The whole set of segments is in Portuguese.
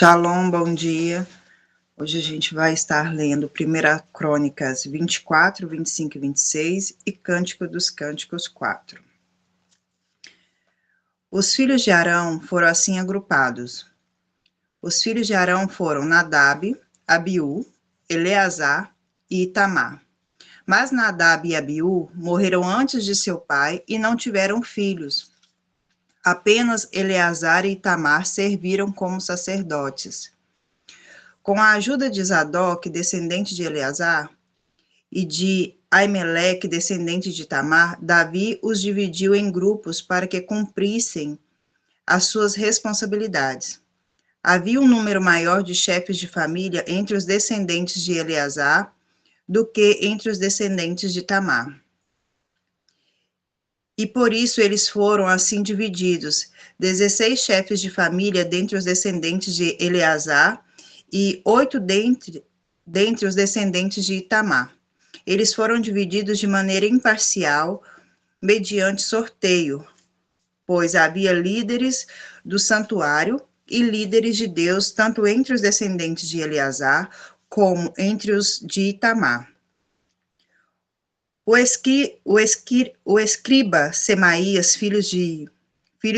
Shalom, bom dia. Hoje a gente vai estar lendo 1 Crônicas 24, 25 e 26 e Cântico dos Cânticos 4. Os filhos de Arão foram assim agrupados. Os filhos de Arão foram Nadab, Abiú, Eleazar e Itamar. Mas Nadab e Abiú morreram antes de seu pai e não tiveram filhos. Apenas Eleazar e Itamar serviram como sacerdotes. Com a ajuda de Zadok, descendente de Eleazar, e de Aimeleque, descendente de Tamar, Davi os dividiu em grupos para que cumprissem as suas responsabilidades. Havia um número maior de chefes de família entre os descendentes de Eleazar do que entre os descendentes de Tamar. E por isso eles foram assim divididos: 16 chefes de família dentre os descendentes de Eleazar e 8 dentre os descendentes de Itamar. Eles foram divididos de maneira imparcial, mediante sorteio, pois havia líderes do santuário e líderes de Deus, tanto entre os descendentes de Eleazar, como entre os de Itamar. O escriba Semaías, filho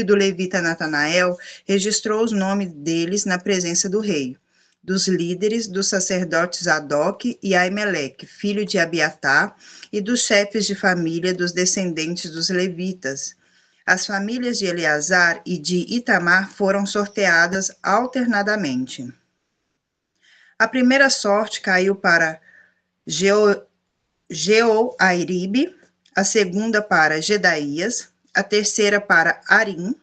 do levita Natanael, registrou os nomes deles na presença do rei, dos líderes, dos sacerdotes Zadok e Aimeleque, filho de Abiatar, e dos chefes de família dos descendentes dos levitas. As famílias de Eleazar e de Itamar foram sorteadas alternadamente. A primeira sorte caiu para Jeoairibe, a segunda para Gedaías, a terceira para Arim,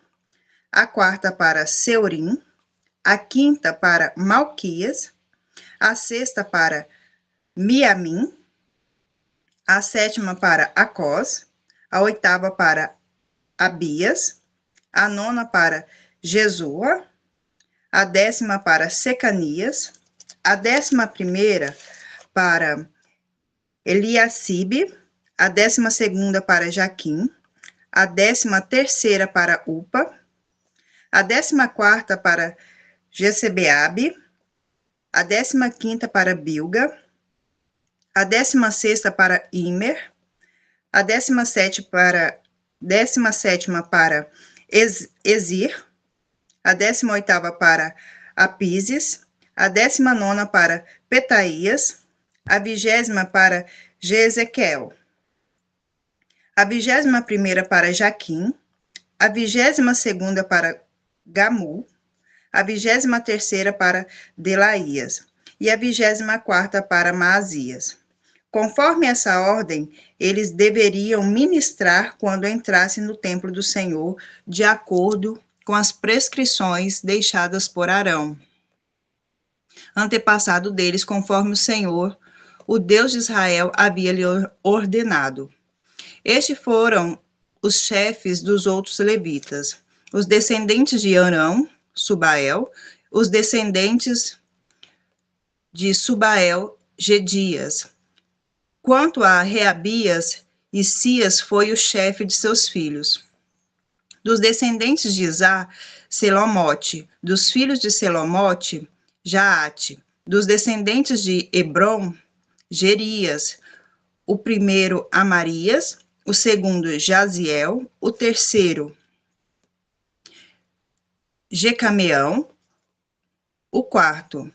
a quarta para Seorim, a quinta para Malquias, a sexta para Miamim, a sétima para Acós, a oitava para Abias, a nona para Jesua, a 10ª para Secanias, a 11ª para Eliacibe, a 12ª para Jaquim, a 13ª para Upa, a 14ª para Jesebeabe, a 15ª para Bilga, a 16ª para Imer, a 17ª para Ezir, a 18ª para Apises, a 19ª para Petaías, a 20ª para Jezequel, a 21ª para Jaquim, a 22ª para Gamu, a 23ª para Delaías e a 24ª para Maasias. Conforme essa ordem, eles deveriam ministrar quando entrassem no templo do Senhor, de acordo com as prescrições deixadas por Arão, antepassado deles, conforme o Senhor, o Deus de Israel, havia lhe ordenado. Estes foram os chefes dos outros levitas, os descendentes de Arão, Subael, os descendentes de Subael, Gedias. Quanto a Reabias, Isias foi o chefe de seus filhos. Dos descendentes de Izá, Selomote. Dos filhos de Selomote, Jaate. Dos descendentes de Hebron, Gerias. O primeiro, Amarias. O segundo, Jaziel. O terceiro, Jecameão. O quarto,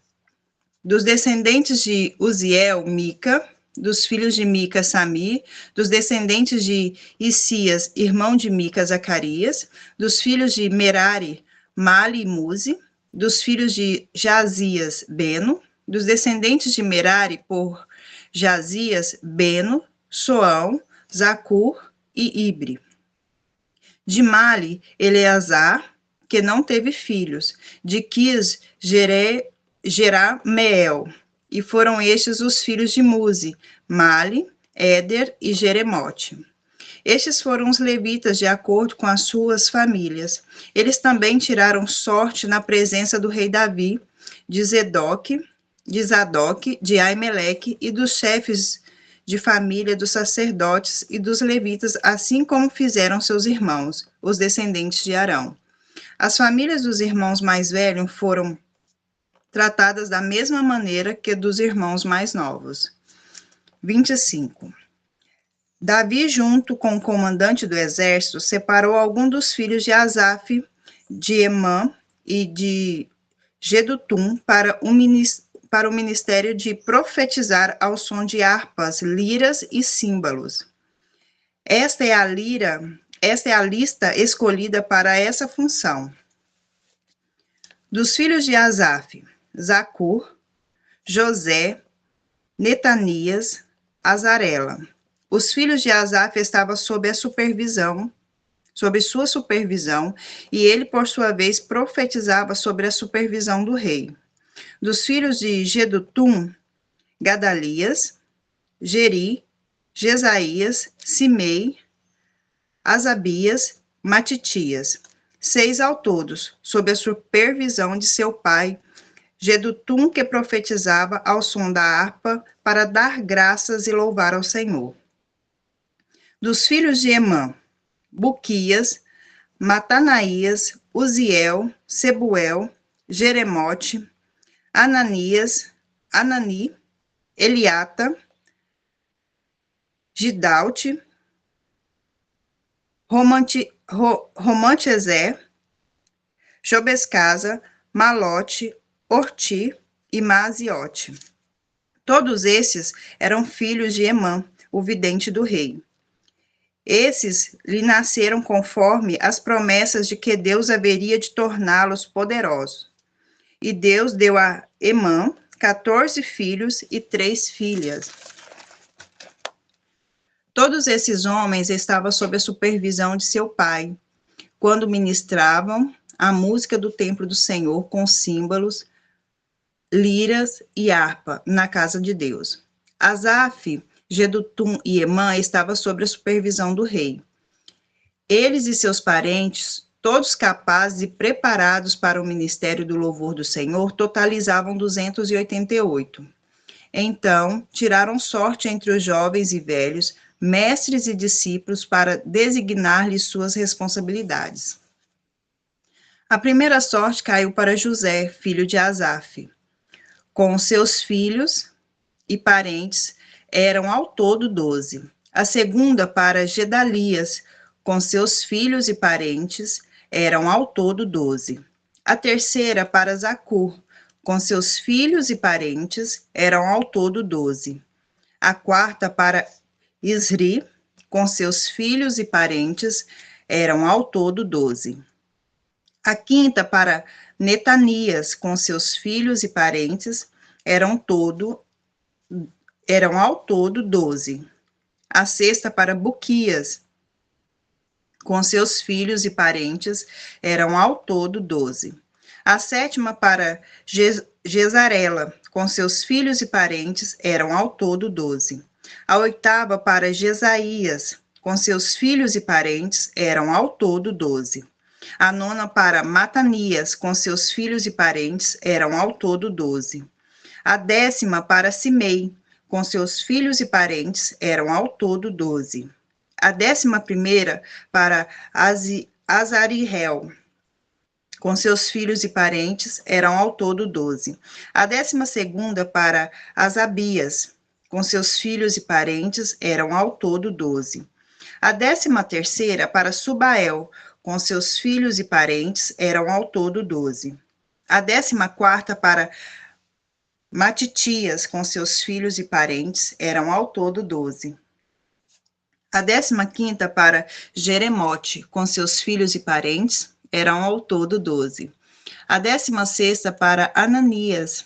dos descendentes de Uziel, Mica. Dos filhos de Mica, Sami. Dos descendentes de Isias, irmão de Mica, Zacarias. Dos filhos de Merari, Mali e Muzi. Dos filhos de Jazias, Beno. Dos descendentes de Merari, por Jazias, Beno, Soão, Zacur e Ibre. De Mali, Eleazar, que não teve filhos. De Quis, Jerameel. E foram estes os filhos de Muzi, Mali, Éder e Jeremote. Estes foram os levitas de acordo com as suas famílias. Eles também tiraram sorte na presença do rei Davi, de Zadok, de Aimeleque e dos chefes de família dos sacerdotes e dos levitas, assim como fizeram seus irmãos, os descendentes de Arão. As famílias dos irmãos mais velhos foram tratadas da mesma maneira que dos irmãos mais novos. 25. Davi, junto com o comandante do exército, separou alguns dos filhos de Asaf, de Emã e de Jedutum para o ministério de profetizar ao som de harpas, liras e símbolos. Esta é a lista escolhida para essa função. Dos filhos de Asaf, Zacur, José, Netanias, Azarela. Os filhos de Asaf estavam sob sua supervisão, e ele, por sua vez, profetizava sobre a supervisão do rei. Dos filhos de Jedutum, Gadalias, Geri, Jesaías, Simei, Asabias, Matitias, 6 ao todos, sob a supervisão de seu pai, Jedutum, que profetizava ao som da harpa para dar graças e louvar ao Senhor. Dos filhos de Emã, Buquias, Matanaías, Uziel, Sebuel, Jeremote, Anani, Eliata, Gidalte, Romantezé, Jobescasa, Malote, Orti e Maziote. Todos esses eram filhos de Emã, o vidente do rei. Esses lhe nasceram conforme as promessas de que Deus haveria de torná-los poderosos. E Deus deu a Emã 14 filhos e 3 filhas. Todos esses homens estavam sob a supervisão de seu pai, quando ministravam a música do templo do Senhor com símbolos, liras e harpa na casa de Deus. Asaf, Jedutum e Emã estavam sob a supervisão do rei. Eles e seus parentes, todos capazes e preparados para o ministério do louvor do Senhor, totalizavam 288. Então, tiraram sorte entre os jovens e velhos, mestres e discípulos, para designar-lhes suas responsabilidades. A primeira sorte caiu para José, filho de Asaf. Com seus filhos e parentes, eram ao todo 12. A segunda para Gedalias, com seus filhos e parentes, eram ao todo 12. A terceira para Zacur, com seus filhos e parentes, eram ao todo 12. A quarta para Isri, com seus filhos e parentes, eram ao todo 12. A quinta para Netanias, com seus filhos e parentes, eram ao todo 12. A sexta para Buquias, com seus filhos e parentes, eram ao todo 12. A sétima para Jezarela, com seus filhos e parentes, eram ao todo 12. A oitava para Jesaías, com seus filhos e parentes, eram ao todo 12. A nona para Matanias, com seus filhos e parentes, eram ao todo 12. A décima para Simei, com seus filhos e parentes, eram ao todo 12. A 11ª para Azarihel, com seus filhos e parentes, eram ao todo 12. A 12ª para Asabias, com seus filhos e parentes, eram ao todo 12. A 13ª para Subael, com seus filhos e parentes, eram ao todo 12. A 14ª para Matitias, com seus filhos e parentes, eram ao todo 12. A 15ª para Jeremote, com seus filhos e parentes, eram ao todo 12. A 16ª para Ananias,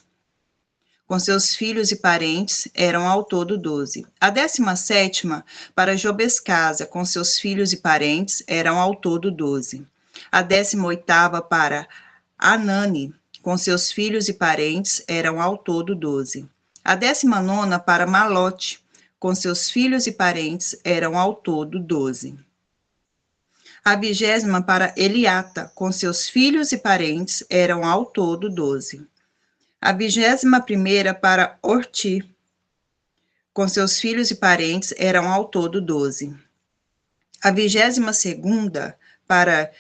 com seus filhos e parentes, eram ao todo 12. A 17ª para Jobescasa, com seus filhos e parentes, eram ao todo 12. A 18ª para Anani, com seus filhos e parentes, eram ao todo 12. A 19ª para Malote, com seus filhos e parentes, eram ao todo 12. A 20ª para Eliata, com seus filhos e parentes, eram ao todo 12. A 21ª para Orti, com seus filhos e parentes, eram ao todo 12. A 22ª para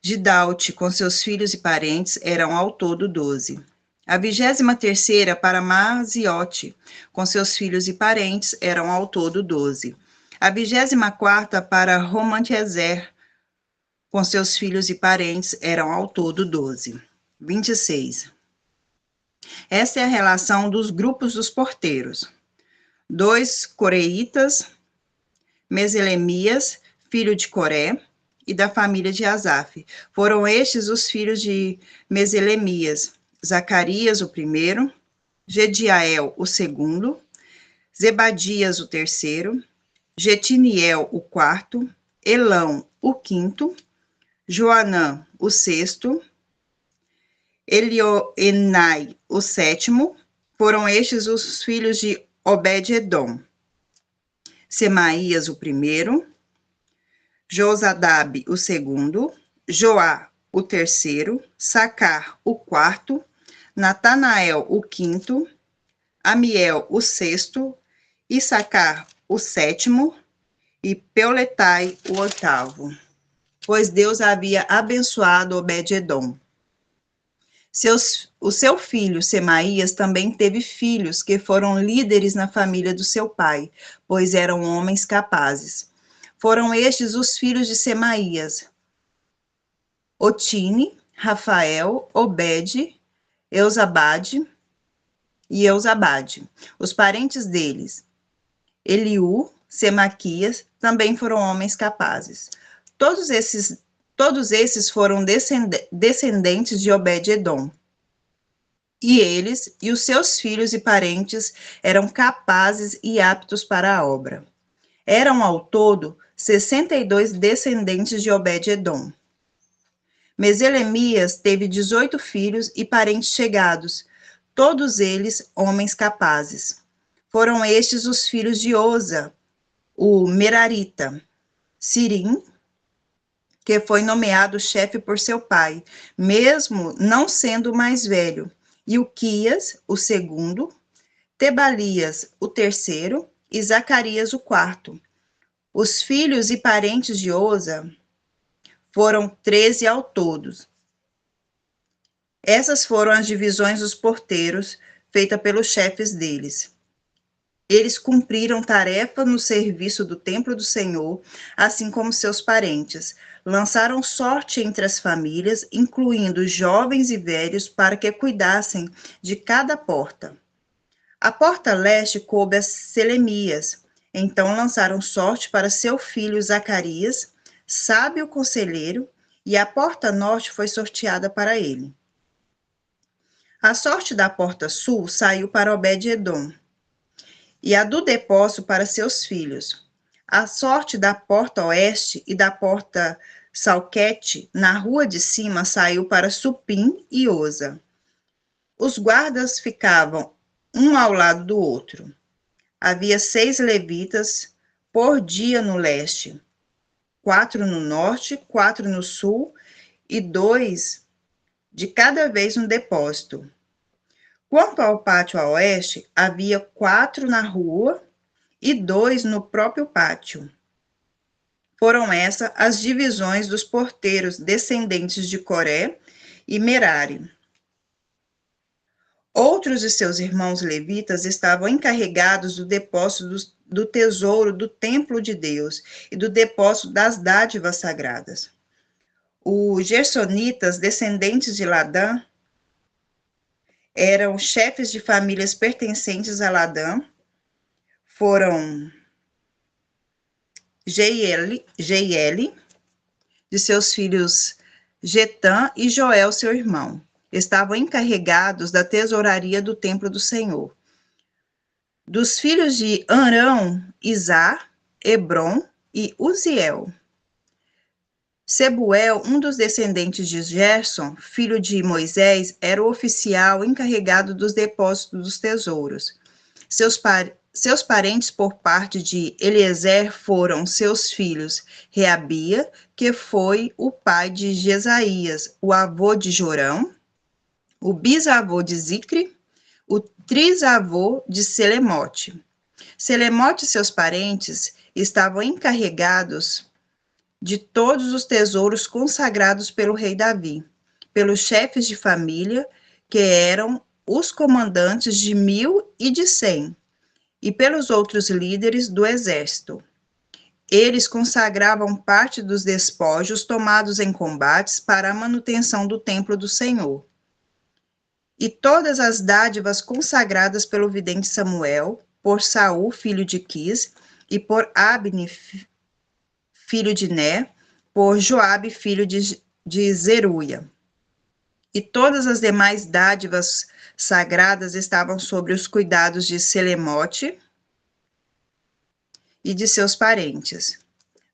Gidalte, com seus filhos e parentes, eram ao todo 12. A 23ª para Maziote, com seus filhos e parentes, eram ao todo 12. A 24ª para Romantiezer, com seus filhos e parentes, eram ao todo 12. 26. Essa é a relação dos grupos dos porteiros. 2 coreitas, Meselemias, filho de Coré, e da família de Asaf. Foram estes os filhos de Meselemias: Zacarias, o primeiro, Gediael, o segundo, Zebadias, o terceiro, Getiniel, o quarto, Elão, o quinto, Joanã, o sexto, Elioenai, o sétimo. Foram estes os filhos de Obed-edom: Semaías, o primeiro, Josadab, o segundo, Joá, o terceiro, Sacar, o quarto, Natanael, o quinto, Amiel, o sexto, Issacar, o sétimo, e Peuletai, o oitavo. Pois Deus havia abençoado Obed-edom. O seu filho, Semaías, também teve filhos que foram líderes na família do seu pai, pois eram homens capazes. Foram estes os filhos de Semaías: Otine, Rafael, Obed, Eusabade e Eusabade. Os parentes deles, Eliú, Semaquias, também foram homens capazes. Todos esses foram descendentes de Obed-edom. E eles e os seus filhos e parentes eram capazes e aptos para a obra. Eram ao todo 62 descendentes de Obed-edom. Meselemias teve 18 filhos e parentes chegados, todos eles homens capazes. Foram estes os filhos de Oza, o Merarita, Sirim, que foi nomeado chefe por seu pai, mesmo não sendo o mais velho, Ilquias, o segundo, Tebalias, o terceiro, e Zacarias, o quarto. Os filhos e parentes de Oza foram 13 ao todo. Essas foram as divisões dos porteiros, feitas pelos chefes deles. Eles cumpriram tarefa no serviço do templo do Senhor, assim como seus parentes. Lançaram sorte entre as famílias, incluindo jovens e velhos, para que cuidassem de cada porta. A porta leste coube a Selemias. Então lançaram sorte para seu filho Zacarias, sábio conselheiro, e a porta norte foi sorteada para ele. A sorte da porta sul saiu para Obed-edom, e a do depósito para seus filhos. A sorte da porta oeste e da porta salquete, na rua de cima, saiu para Supim e Oza. Os guardas ficavam um ao lado do outro. Havia 6 levitas por dia no leste, 4 no norte, 4 no sul e 2 de cada vez no depósito. Quanto ao pátio a oeste, havia 4 na rua e 2 no próprio pátio. Foram essas as divisões dos porteiros descendentes de Coré e Merari. Outros de seus irmãos levitas estavam encarregados do depósito do tesouro do templo de Deus e do depósito das dádivas sagradas. Os gersonitas, descendentes de Ladã, eram chefes de famílias pertencentes a Ladã. Foram Jeiel, de seus filhos Getã e Joel, seu irmão. Estavam encarregados da tesouraria do templo do Senhor. Dos filhos de Arão, Izar, Hebron e Uziel. Sebuel, um dos descendentes de Gerson, filho de Moisés, era o oficial encarregado dos depósitos dos tesouros. Seus parentes por parte de Eliezer foram seus filhos Reabia, que foi o pai de Jesaías, o avô de Jorão, o bisavô de Zicre, o trisavô de Selemote. Selemote e seus parentes estavam encarregados de todos os tesouros consagrados pelo rei Davi, pelos chefes de família, que eram os comandantes de 1.000 e de 100, e pelos outros líderes do exército. Eles consagravam parte dos despojos tomados em combates para a manutenção do templo do Senhor. E todas as dádivas consagradas pelo vidente Samuel, por Saul, filho de Quis, e por Abne, filho de Né, por Joabe, filho de Zeruia. E todas as demais dádivas sagradas estavam sobre os cuidados de Selemote e de seus parentes.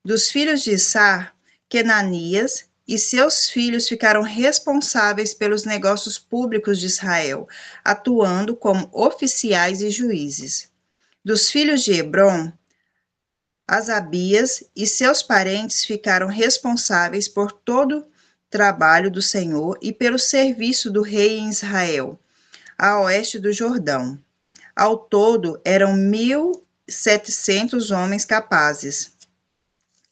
Dos filhos de Issar, Quenanias e seus filhos ficaram responsáveis pelos negócios públicos de Israel, atuando como oficiais e juízes. Dos filhos de Hebron, Asabias e seus parentes ficaram responsáveis por todo o trabalho do Senhor e pelo serviço do rei em Israel, a oeste do Jordão. Ao todo, eram 1.700 homens capazes.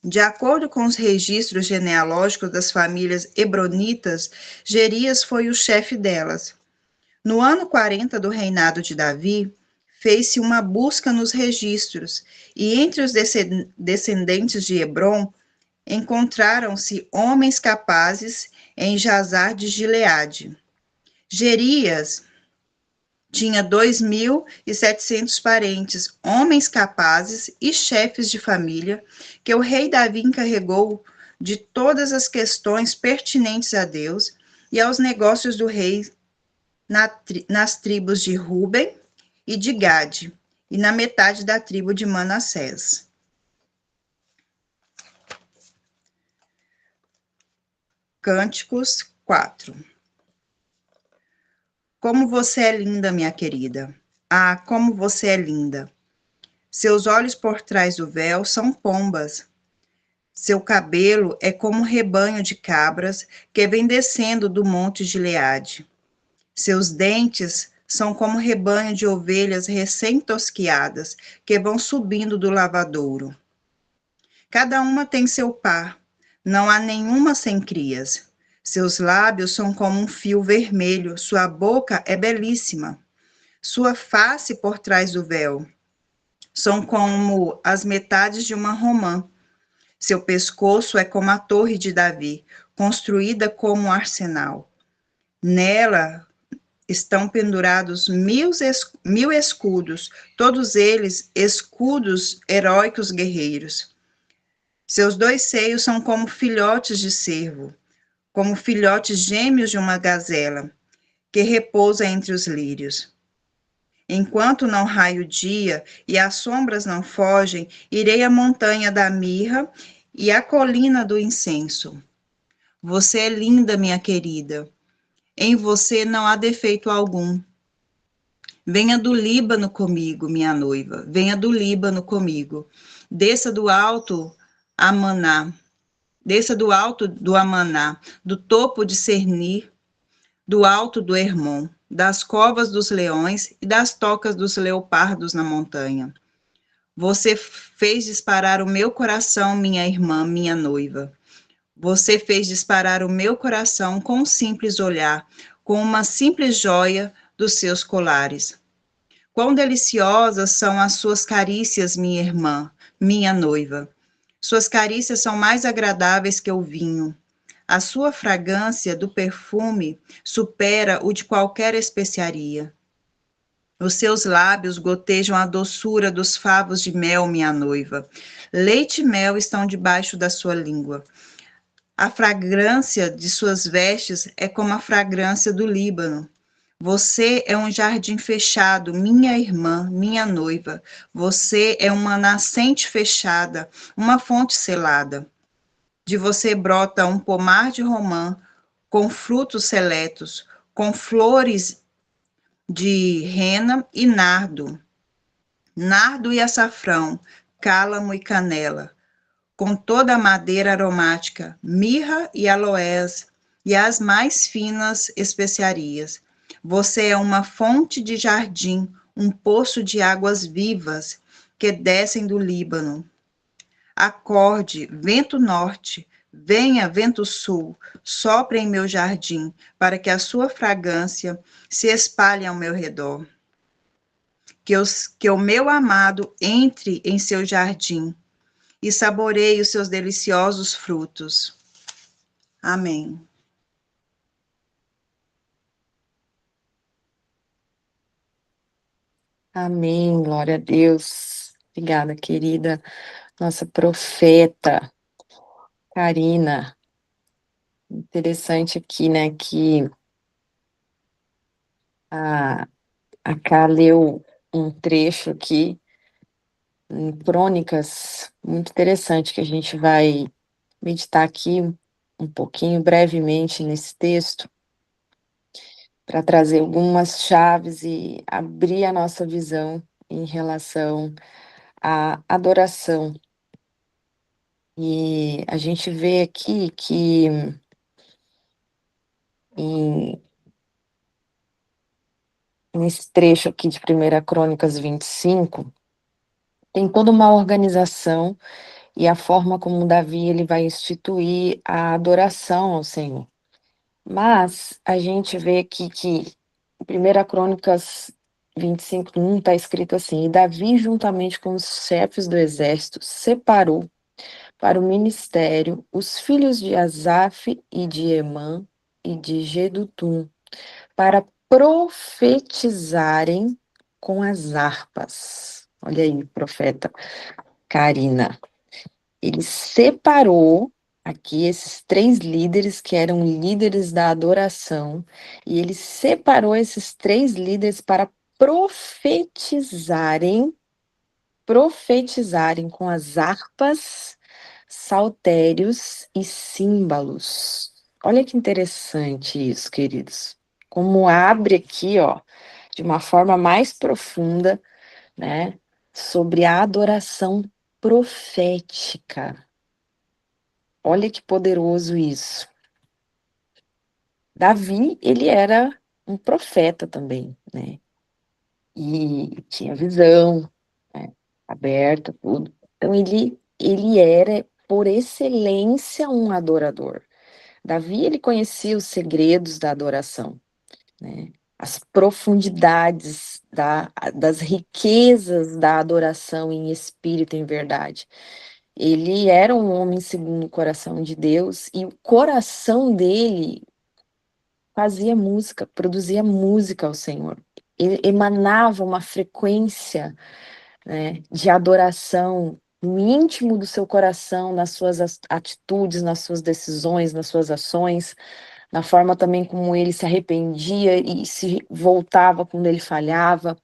De acordo com os registros genealógicos das famílias hebronitas, Gerias foi o chefe delas. No ano 40 do reinado de Davi, fez-se uma busca nos registros, e entre os descendentes de Hebron, encontraram-se homens capazes em Jazar de Gileade. Gerias tinha 2.700 parentes, homens capazes e chefes de família, que o rei Davi encarregou de todas as questões pertinentes a Deus e aos negócios do rei nas tribos de Ruben e de Gade, e na metade da tribo de Manassés. Cânticos 4. Como você é linda, minha querida. Ah, como você é linda. Seus olhos por trás do véu são pombas. Seu cabelo é como um rebanho de cabras que vem descendo do monte Gileade. Seus dentes são como rebanho de ovelhas recém-tosquiadas que vão subindo do lavadouro. Cada uma tem seu par, não há nenhuma sem crias. Seus lábios são como um fio vermelho, sua boca é belíssima. Sua face por trás do véu são como as metades de uma romã. Seu pescoço é como a torre de Davi, construída como um arsenal. Nela estão pendurados 1.000 escudos, todos eles escudos heróicos guerreiros. Seus 2 seios são como filhotes de cervo, como filhotes gêmeos de uma gazela, que repousa entre os lírios. Enquanto não raia o dia e as sombras não fogem, irei à montanha da mirra e à colina do incenso. Você é linda, minha querida. Em você não há defeito algum. Venha do Líbano comigo, minha noiva. Venha do Líbano comigo. Desça do alto Amaná. Desça do alto do Amaná, do topo de Cernir, do alto do Hermon, das covas dos leões e das tocas dos leopardos na montanha. Você fez disparar o meu coração, minha irmã, minha noiva. Você fez disparar o meu coração com um simples olhar, com uma simples joia dos seus colares. Quão deliciosas são as suas carícias, minha irmã, minha noiva. Suas carícias são mais agradáveis que o vinho. A sua fragrância do perfume supera o de qualquer especiaria. Os seus lábios gotejam a doçura dos favos de mel, minha noiva. Leite e mel estão debaixo da sua língua. A fragrância de suas vestes é como a fragrância do Líbano. Você é um jardim fechado, minha irmã, minha noiva. Você é uma nascente fechada, uma fonte selada. De você brota um pomar de romã, com frutos seletos, com flores de rena e nardo. Nardo e açafrão, cálamo e canela, com toda a madeira aromática, mirra e aloés, e as mais finas especiarias. Você é uma fonte de jardim, um poço de águas vivas que descem do Líbano. Acorde, vento norte, Venha, vento sul, sopre em meu jardim, para que a sua fragrância se espalhe ao meu redor. Que o meu amado entre em seu jardim e saboreie os seus deliciosos frutos. Amém. Amém, glória a Deus. Obrigada, querida, nossa profeta, Karina. Interessante aqui, né, que a, a Ká leu um trecho aqui, em Crônicas, muito interessante, que a gente vai meditar aqui um pouquinho brevemente nesse texto, para trazer algumas chaves e abrir a nossa visão em relação à adoração. E a gente vê aqui que nesse trecho aqui de 1 Crônicas 25, tem toda uma organização e a forma como Davi ele vai instituir a adoração ao Senhor. Mas a gente vê aqui que em 1 Crônicas 25:1 está escrito assim: e Davi, juntamente com os chefes do exército, separou para o ministério os filhos de Asaf e de Emã e de Jedutum, para profetizarem com as harpas. Olha aí, profeta Karina. Ele separou aqui esses 3 líderes que eram líderes da adoração, e ele separou esses 3 líderes para profetizarem com as harpas, saltérios e símbolos. Olha que interessante isso, queridos. Como abre aqui, ó, de uma forma mais profunda, né, sobre a adoração profética. Olha que poderoso isso. Davi, ele era um profeta também, né? E tinha visão, né, aberta, tudo. Então ele era por excelência um adorador. Davi ele conhecia os segredos da adoração, né? As profundidades das riquezas da adoração em espírito e em verdade. Ele era um homem segundo o coração de Deus e o coração dele fazia música, produzia música ao Senhor. Ele emanava uma frequência, né, de adoração no íntimo do seu coração, nas suas atitudes, nas suas decisões, nas suas ações, na forma também como ele se arrependia e se voltava quando ele falhava.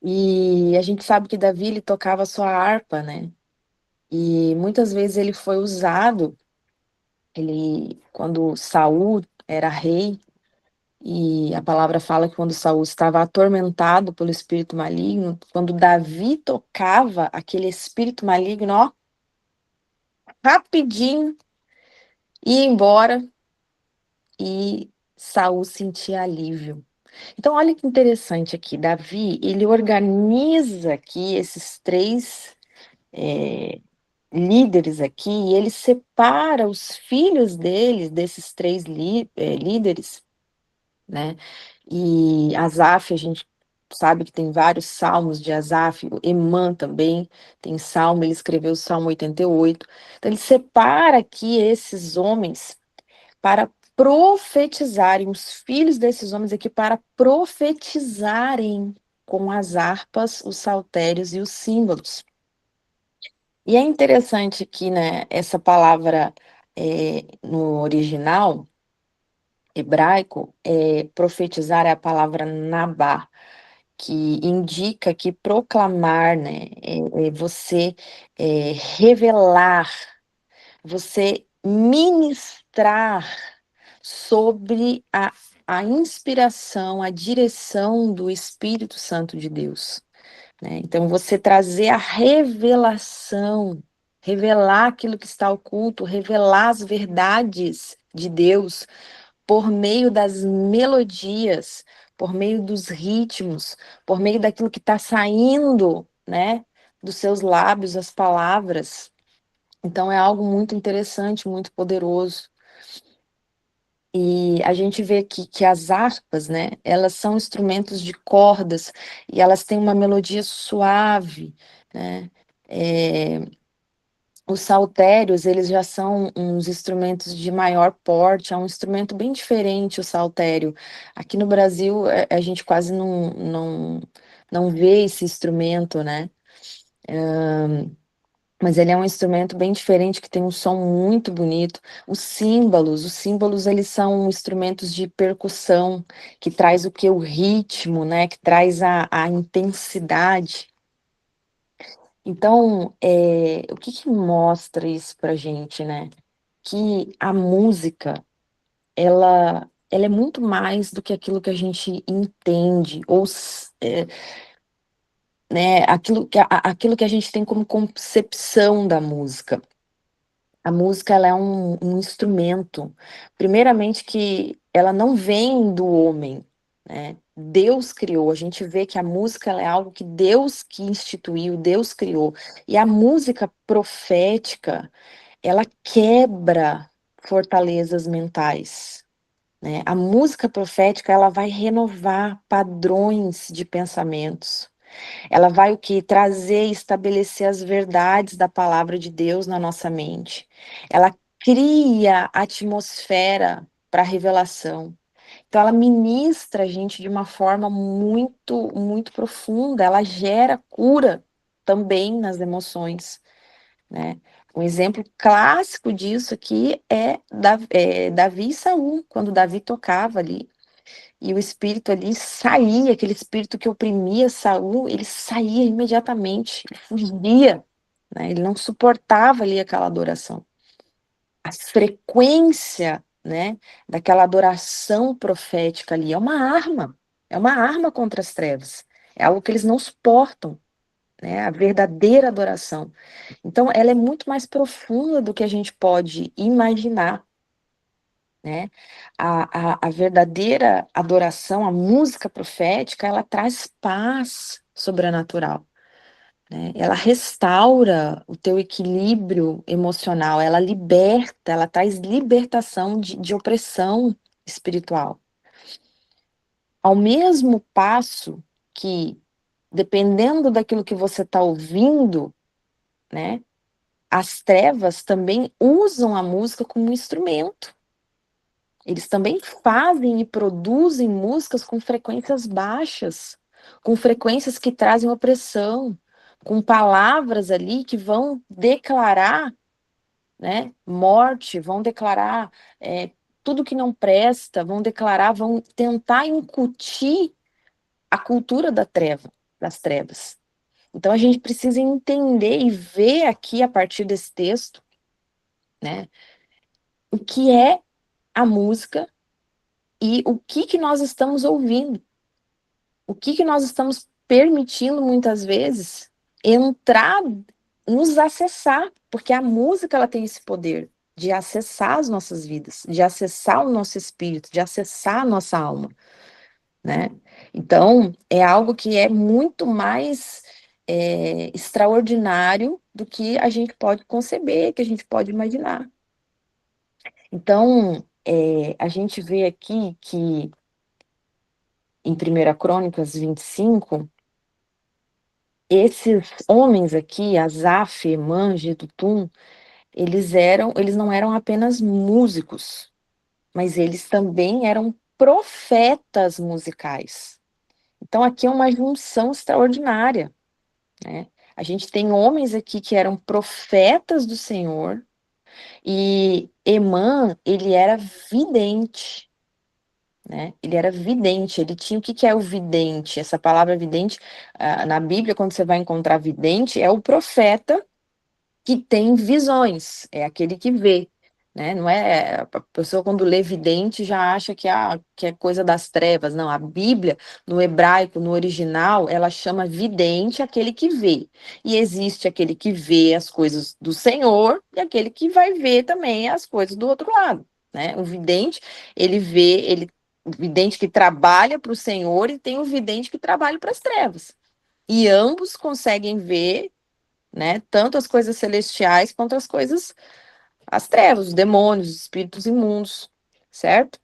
E a gente sabe que Davi ele tocava a sua harpa, né? E muitas vezes ele foi usado, quando Saul era rei, e a palavra fala que quando Saul estava atormentado pelo espírito maligno, quando Davi tocava, aquele espírito maligno, ó, rapidinho ia embora e Saul sentia alívio. Então, olha que interessante aqui, Davi, ele organiza aqui esses 3 líderes aqui, e ele separa os filhos deles, desses 3 líderes, né? E Asaf, a gente sabe que tem vários salmos de Asaf, Emã também tem salmo, ele escreveu o Salmo 88. Então, ele separa aqui esses homens para profetizarem, os filhos desses homens aqui para profetizarem com as harpas, os saltérios e os símbolos. E é interessante que, né, essa palavra no original hebraico, profetizar é a palavra nabá, que indica que proclamar, né, é você revelar, você ministrar sobre a inspiração, a direção do Espírito Santo de Deus, né? Então, você trazer a revelação, revelar aquilo que está oculto, revelar as verdades de Deus por meio das melodias, por meio dos ritmos, por meio daquilo que está saindo, né, dos seus lábios, as palavras. Então é algo muito interessante, muito poderoso. E a gente vê aqui que as harpas, né, elas são instrumentos de cordas e elas têm uma melodia suave, né? Os saltérios, eles já são uns instrumentos de maior porte, é um instrumento bem diferente o saltério. Aqui no Brasil, a gente quase não vê esse instrumento, né? Mas ele é um instrumento bem diferente, que tem um som muito bonito. Os símbolos, eles são instrumentos de percussão, que traz o que? O ritmo, né? Que traz a intensidade. Então, o que que mostra isso pra gente, né? Que a música, ela é muito mais do que aquilo que a gente entende, ou né, aquilo que a gente tem como concepção da música. A música, ela é um instrumento, primeiramente que ela não vem do homem, né? Deus criou, a gente vê que a música, ela é algo que Deus que instituiu, Deus criou. E a música profética, ela quebra fortalezas mentais, né? A música profética, ela vai renovar padrões de pensamentos. Ela vai o que? Trazer e estabelecer as verdades da palavra de Deus na nossa mente. Ela cria atmosfera para revelação. Então ela ministra a gente de uma forma muito, muito profunda. Ela gera cura também nas emoções, né? Um exemplo clássico disso aqui é Davi e Saul, quando Davi tocava ali e o espírito ali saía, aquele espírito que oprimia Saul, ele saía imediatamente, ele fugia, né? Ele não suportava ali aquela adoração. A frequência, né, daquela adoração profética ali é uma arma contra as trevas, é algo que eles não suportam, né, a verdadeira adoração. Então, ela é muito mais profunda do que a gente pode imaginar, né? A verdadeira adoração, a música profética, ela traz paz sobrenatural, né? Ela restaura o teu equilíbrio emocional, ela liberta, ela traz libertação de opressão espiritual. Ao mesmo passo que, dependendo daquilo que você está ouvindo, né, as trevas também usam a música como um instrumento. Eles também fazem e produzem músicas com frequências baixas, com frequências que trazem opressão, com palavras ali que vão declarar, né, morte, vão declarar tudo que não presta, vão declarar, vão tentar incutir a cultura das trevas. Então a gente precisa entender e ver aqui a partir desse texto, né, o que é a música e o que nós estamos ouvindo. O que nós estamos permitindo muitas vezes entrar, nos acessar, porque a música, ela tem esse poder de acessar as nossas vidas, de acessar o nosso espírito, de acessar a nossa alma, né? Então, é algo que é muito mais extraordinário do que a gente pode conceber, que a gente pode imaginar. Então, a gente vê aqui que em 1 Crônicas 25, esses homens aqui, Asaf, Emã, Jedutum, eles não eram apenas músicos, mas eles também eram profetas musicais. Então aqui é uma junção extraordinária, né? A gente tem homens aqui que eram profetas do Senhor, e Emã, ele era vidente, né? Ele era vidente, ele tinha o que é o vidente? Essa palavra vidente, na Bíblia, quando você vai encontrar vidente, é o profeta que tem visões, é aquele que vê, né? Não é a pessoa, quando lê vidente, já acha que é coisa das trevas. Não, a Bíblia, no hebraico, no original, ela chama vidente aquele que vê. E existe aquele que vê as coisas do Senhor e aquele que vai ver também as coisas do outro lado, né? O vidente, ele vê, o vidente que trabalha para o Senhor e tem o vidente que trabalha para as trevas. E ambos conseguem ver, né? Tanto as coisas celestiais quanto as coisas, as trevas, os demônios, os espíritos imundos, certo?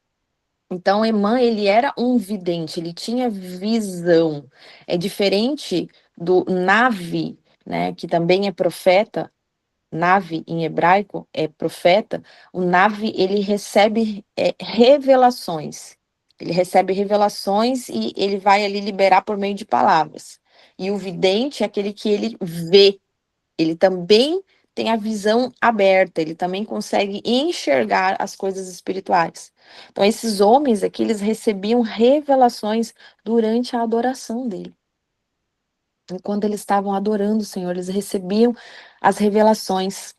Então, Emã, ele era um vidente, ele tinha visão. É diferente do Navi, né, que também é profeta. Navi em hebraico é profeta. O Navi, ele recebe revelações. Ele recebe revelações e ele vai ali liberar por meio de palavras. E o vidente é aquele que ele vê. Ele também tem a visão aberta, ele também consegue enxergar as coisas espirituais. Então, esses homens aqui, eles recebiam revelações durante a adoração dele. Enquanto eles estavam adorando o Senhor, eles recebiam as revelações.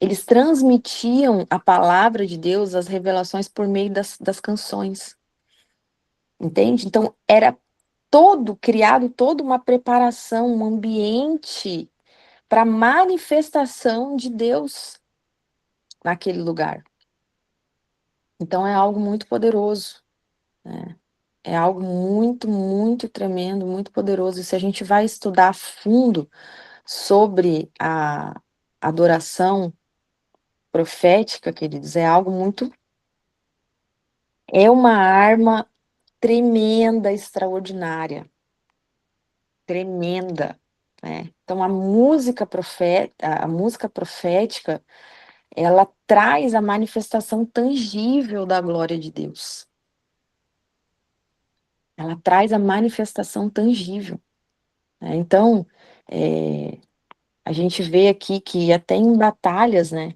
Eles transmitiam a palavra de Deus, as revelações, por meio das canções. Entende? Então, era criado toda uma preparação, um ambiente para manifestação de Deus naquele lugar. Então é algo muito poderoso, né? É algo muito, muito tremendo, muito poderoso. E se a gente vai estudar a fundo sobre a adoração profética, queridos, é algo muito. É uma arma tremenda, extraordinária. Tremenda, né? Então a música profética, ela traz a manifestação tangível da glória de Deus. Ela traz a manifestação tangível, né? Então, a gente vê aqui que até em batalhas, né?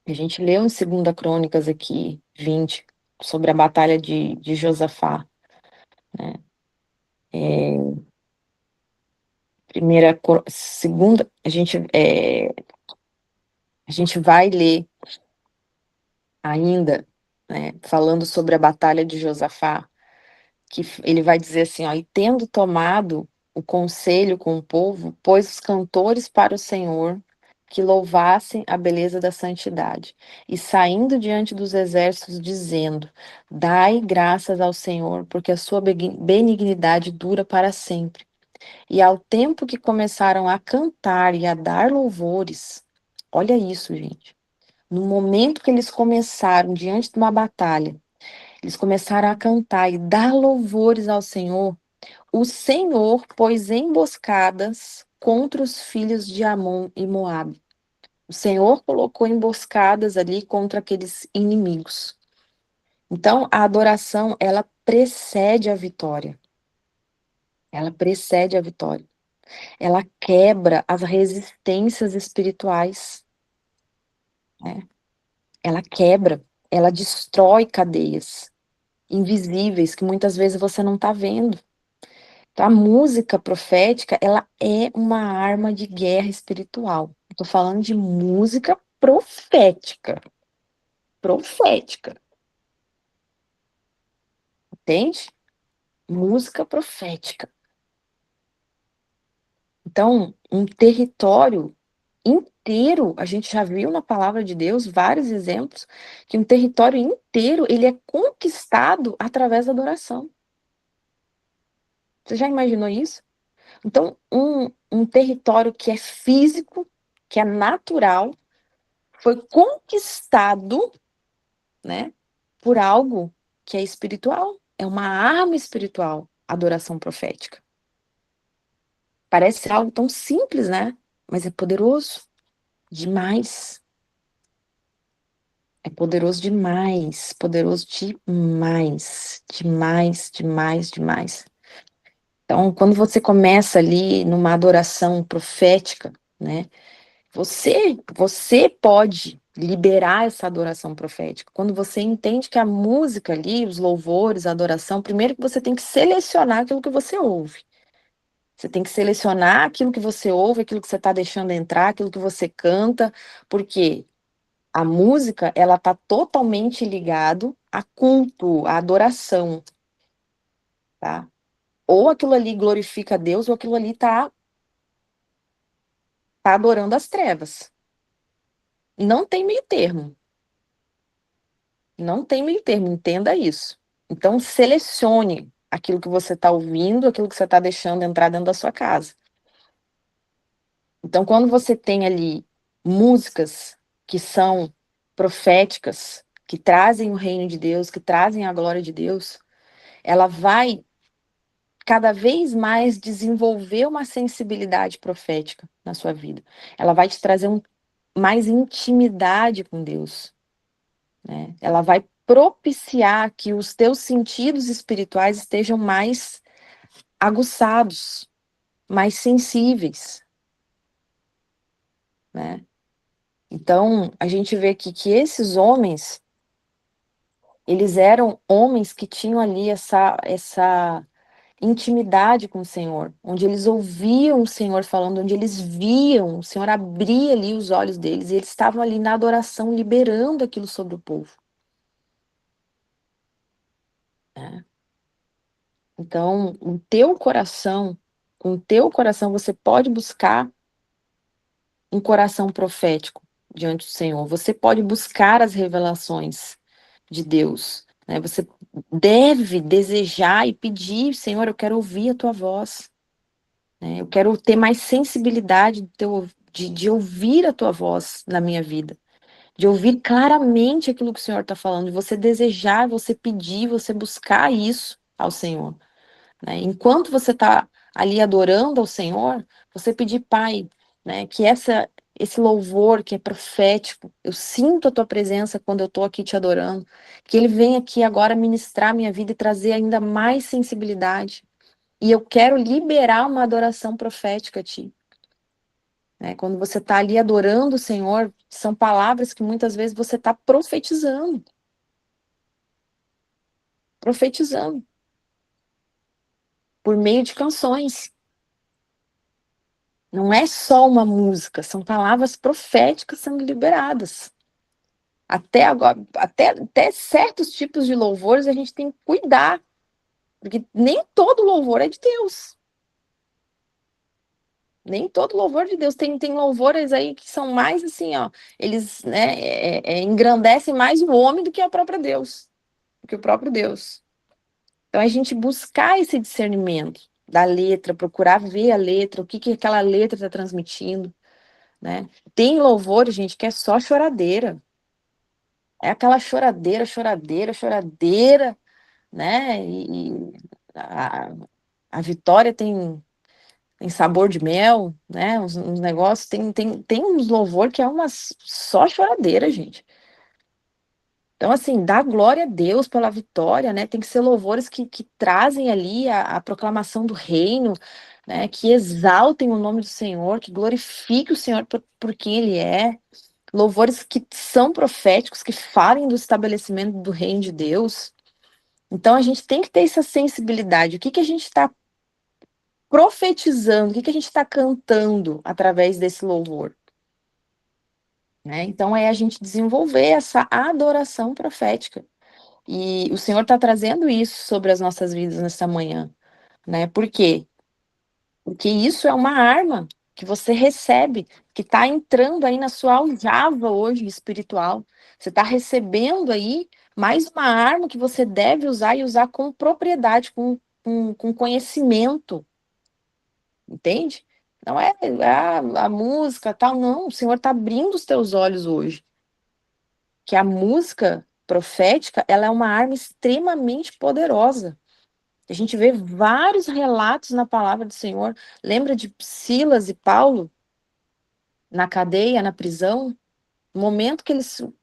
A gente leu em 2 Crônicas aqui, 20, sobre a batalha de Josafá, né? Segunda, a gente vai ler ainda, né, falando sobre a batalha de Josafá, que ele vai dizer assim, ó, e tendo tomado o conselho com o povo, pôs os cantores para o Senhor, que louvassem a beleza da santidade, e saindo diante dos exércitos, dizendo, dai graças ao Senhor, porque a sua benignidade dura para sempre. E ao tempo que começaram a cantar e a dar louvores, olha isso, gente, no momento que eles começaram, diante de uma batalha, eles começaram a cantar e dar louvores ao Senhor. O Senhor pôs emboscadas contra os filhos de Amon e Moabe. O Senhor colocou emboscadas ali contra aqueles inimigos. Então, a adoração, ela precede a vitória. Ela precede a vitória. Ela quebra as resistências espirituais, né? Ela quebra, ela destrói cadeias invisíveis que muitas vezes você não está vendo. Então, a música profética, ela é uma arma de guerra espiritual. Estou falando de música profética. Profética. Entende? Música profética. Então, um território inteiro, a gente já viu na palavra de Deus vários exemplos, que um território inteiro, ele é conquistado através da adoração. Você já imaginou isso? Então, um território que é físico, que é natural, foi conquistado, né, por algo que é espiritual. É uma arma espiritual, a adoração profética. Parece algo tão simples, né? Mas é poderoso demais. É poderoso demais, poderoso demais, demais, demais, demais. Então, quando você começa ali numa adoração profética, né? Você pode liberar essa adoração profética. Quando você entende que a música ali, os louvores, a adoração, primeiro que você tem que selecionar aquilo que você ouve. Você tem que selecionar aquilo que você ouve, aquilo que você está deixando entrar, aquilo que você canta, porque a música, ela está totalmente ligado a culto, a adoração, tá? Ou aquilo ali glorifica a Deus, ou aquilo ali tá adorando as trevas. Não tem meio termo. Não tem meio termo, entenda isso. Então, selecione aquilo que você está ouvindo, aquilo que você está deixando entrar dentro da sua casa. Então, quando você tem ali músicas que são proféticas, que trazem o reino de Deus, que trazem a glória de Deus, ela vai cada vez mais desenvolver uma sensibilidade profética na sua vida. Ela vai te trazer mais intimidade com Deus, né? Ela vai propiciar que os teus sentidos espirituais estejam mais aguçados, mais sensíveis, né? Então, a gente vê aqui que esses homens, eles eram homens que tinham ali essa intimidade com o Senhor, onde eles ouviam o Senhor falando, onde eles viam, o Senhor abria ali os olhos deles, e eles estavam ali na adoração, liberando aquilo sobre o povo, né? Então, com o teu coração, você pode buscar um coração profético diante do Senhor, você pode buscar as revelações de Deus, né? Você deve desejar e pedir, Senhor, eu quero ouvir a tua voz, né? Eu quero ter mais sensibilidade de ouvir a tua voz na minha vida, de ouvir claramente aquilo que o Senhor está falando, de você desejar, você pedir, você buscar isso ao Senhor, né? Enquanto você está ali adorando ao Senhor, você pedir, Pai, né, que esse louvor que é profético, eu sinto a tua presença quando eu estou aqui te adorando, que ele venha aqui agora ministrar a minha vida e trazer ainda mais sensibilidade. E eu quero liberar uma adoração profética a ti, né? Quando você está ali adorando o Senhor, são palavras que muitas vezes você está profetizando, profetizando por meio de canções. Não é só uma música, são palavras proféticas sendo liberadas. Até agora, até certos tipos de louvores a gente tem que cuidar, porque nem todo louvor é de Deus. Nem todo louvor de Deus. Tem louvores aí que são mais assim, ó. Eles, né, engrandecem mais o homem do que a própria Deus, do que o próprio Deus. Então a gente buscar esse discernimento da letra, procurar ver a letra, o que aquela letra está transmitindo, né? Tem louvor, gente, que é só choradeira. É aquela choradeira, choradeira, choradeira, né? E a vitória tem sabor de mel, né? Uns negócios, tem uns louvor que é uma só choradeira, gente. Então, assim, dá glória a Deus pela vitória, né? Tem que ser louvores que trazem ali a proclamação do reino, né? Que exaltem o nome do Senhor, que glorifiquem o Senhor por quem Ele é. Louvores que são proféticos, que falem do estabelecimento do reino de Deus. Então, a gente tem que ter essa sensibilidade. O que a gente está profetizando? O que a gente está cantando através desse louvor? Né? Então, é a gente desenvolver essa adoração profética. E o Senhor está trazendo isso sobre as nossas vidas nessa manhã, né? Por quê? Porque isso é uma arma que você recebe, que está entrando aí na sua aljava hoje espiritual. Você está recebendo aí mais uma arma que você deve usar e usar com propriedade, com conhecimento, entende? Não é a música, tal, não. O Senhor está abrindo os teus olhos hoje. Que a música profética, ela é uma arma extremamente poderosa. A gente vê vários relatos na palavra do Senhor. Lembra de Silas e Paulo na cadeia, na prisão?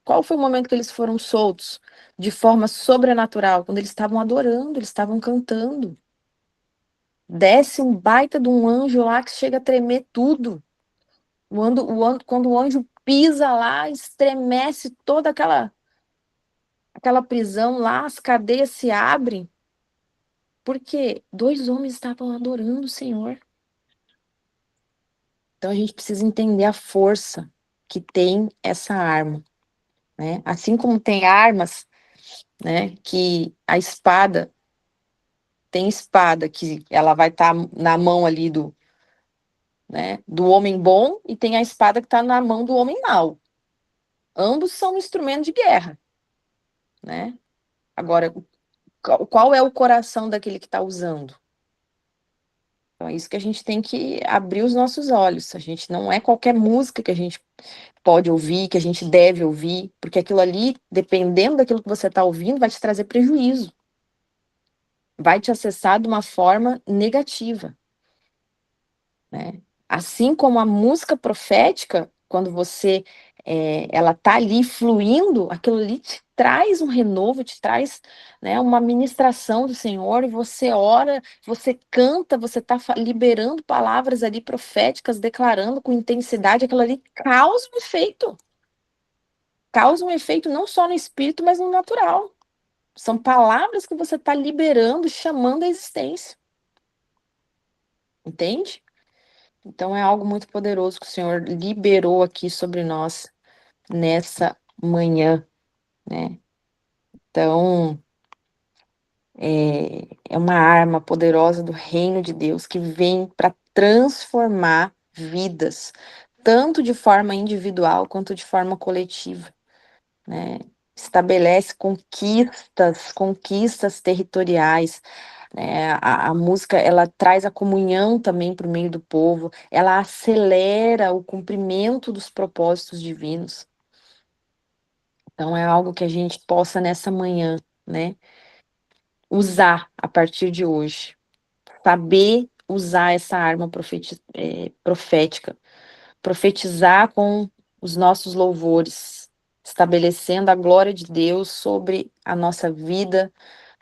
Qual foi o momento que eles foram soltos de forma sobrenatural? Quando eles estavam adorando, eles estavam cantando. Desce um baita de um anjo lá que chega a tremer tudo. Quando o anjo pisa lá, estremece toda aquela prisão lá, as cadeias se abrem. Porque dois homens estavam adorando o Senhor. Então a gente precisa entender a força que tem essa arma, né? Assim como tem armas, né, que a espada tem espada que ela vai estar na mão ali do homem bom e tem a espada que está na mão do homem mau. Ambos são instrumentos de guerra, né? Agora, qual é o coração daquele que está usando? Então é isso que a gente tem que abrir os nossos olhos. A gente não é qualquer música que a gente pode ouvir, que a gente deve ouvir, porque aquilo ali, dependendo daquilo que você está ouvindo, vai te trazer prejuízo. Vai te acessar de uma forma negativa, né? Assim como a música profética, quando você ela tá ali fluindo, aquilo ali te traz um renovo, te traz, né, uma ministração do Senhor, e você ora, você canta, você está liberando palavras ali proféticas, declarando com intensidade, aquilo ali causa um efeito não só no espírito, mas no natural. São palavras que você está liberando, chamando a existência. Entende? Então é algo muito poderoso que o Senhor liberou aqui sobre nós nessa manhã, né? Então é uma arma poderosa do reino de Deus que vem para transformar vidas, tanto de forma individual quanto de forma coletiva, né? Estabelece conquistas territoriais, né? A música, ela traz a comunhão também para o meio do povo, ela acelera o cumprimento dos propósitos divinos. Então é algo que a gente possa nessa manhã, né, usar a partir de hoje, saber usar essa arma profética, profetizar com os nossos louvores, estabelecendo a glória de Deus sobre a nossa vida,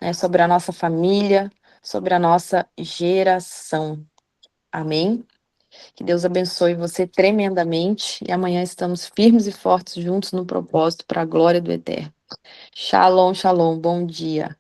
né, sobre a nossa família, sobre a nossa geração. Amém? Que Deus abençoe você tremendamente e amanhã estamos firmes e fortes juntos no propósito para a glória do Eterno. Shalom, shalom, bom dia.